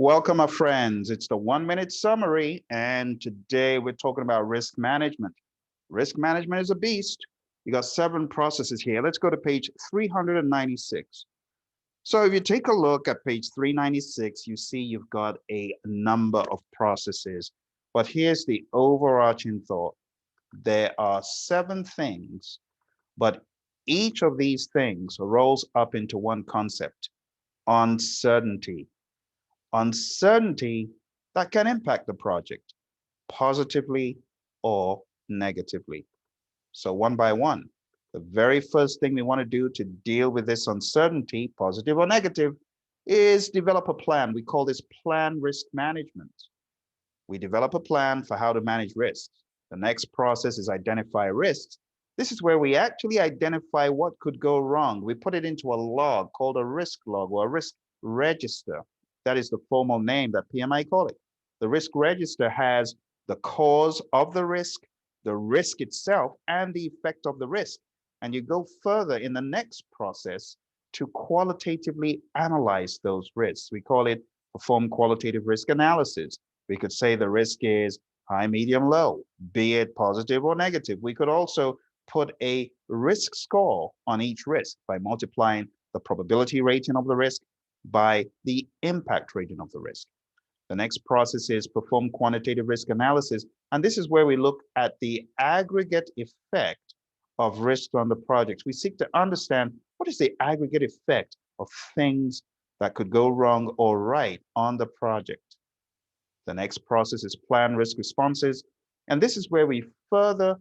Welcome, my friends. It's the 1 minute summary, and today we're talking about risk management. Risk management is a beast. You got 7 processes here. Let's go to page 396. So if you take a look at page 396, you see you've got a number of processes. But here's the overarching thought. There are 7 things, but each of these things rolls up into one concept: uncertainty. Uncertainty that can impact the project positively or negatively. So one by one, the very first thing we want to do to deal with this uncertainty, positive or negative, is develop a plan. We call this plan risk management. We develop a plan for how to manage risks. The next process is identify risks. This is where we actually identify what could go wrong. We put it into a log called a risk log or a risk register. That is the formal name that PMI call it. The risk register has the cause of the risk itself, and the effect of the risk. And you go further in the next process to qualitatively analyze those risks. We call it perform qualitative risk analysis. We could say the risk is high, medium, low, be it positive or negative. We could also put a risk score on each risk by multiplying the probability rating of the risk by the impact rating of the risk. The next process is perform quantitative risk analysis. And this is where we look at the aggregate effect of risk on the project. We seek to understand what is the aggregate effect of things that could go wrong or right on the project. The next process is plan risk responses. And this is where we further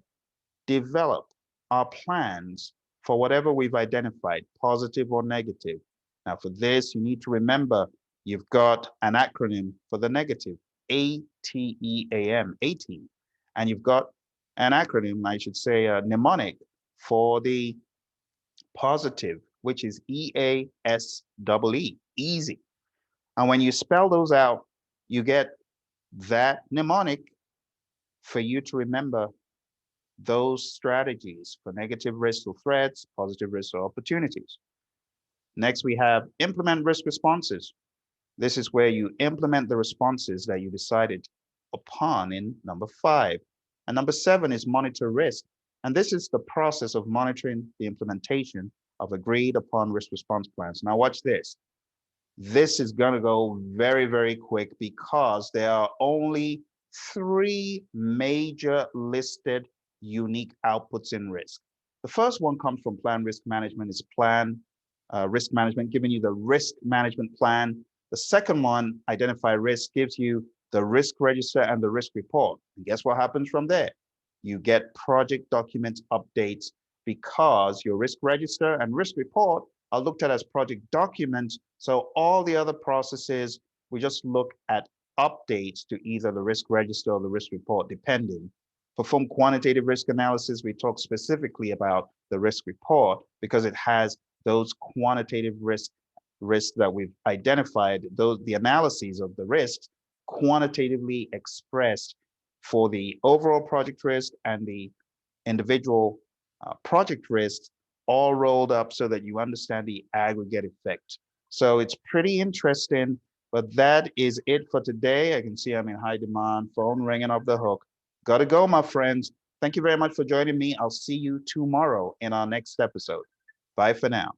develop our plans for whatever we've identified, positive or negative. Now, for this, you need to remember you've got an acronym for the negative, ATEAM, 18. And you've got an acronym, I should say, a mnemonic for the positive, which is EASEE, easy. And when you spell those out, you get that mnemonic for you to remember those strategies for negative risks or threats, positive risks or opportunities. Next, we have implement risk responses. This is where you implement the responses that you decided upon in number 5. And number 7 is monitor risk. And this is the process of monitoring the implementation of agreed upon risk response plans. Now watch this. This is going to go very, very quick because there are only 3 major listed unique outputs in risk. The first one comes from plan risk management, is plan risk management, giving you the risk management plan. The second one, identify risk, gives you the risk register and the risk report. And guess what happens from there? You get project documents updates because your risk register and risk report are looked at as project documents. So all the other processes, we just look at updates to either the risk register or the risk report, depending. Perform quantitative risk analysis. We talk specifically about the risk report because it has those quantitative risks that we've identified, the analyses of the risks quantitatively expressed for the overall project risk and the individual project risks, all rolled up so that you understand the aggregate effect. So it's pretty interesting, but that is it for today. I can see I'm in high demand, phone ringing off the hook. Gotta go, my friends. Thank you very much for joining me. I'll see you tomorrow in our next episode. Bye for now.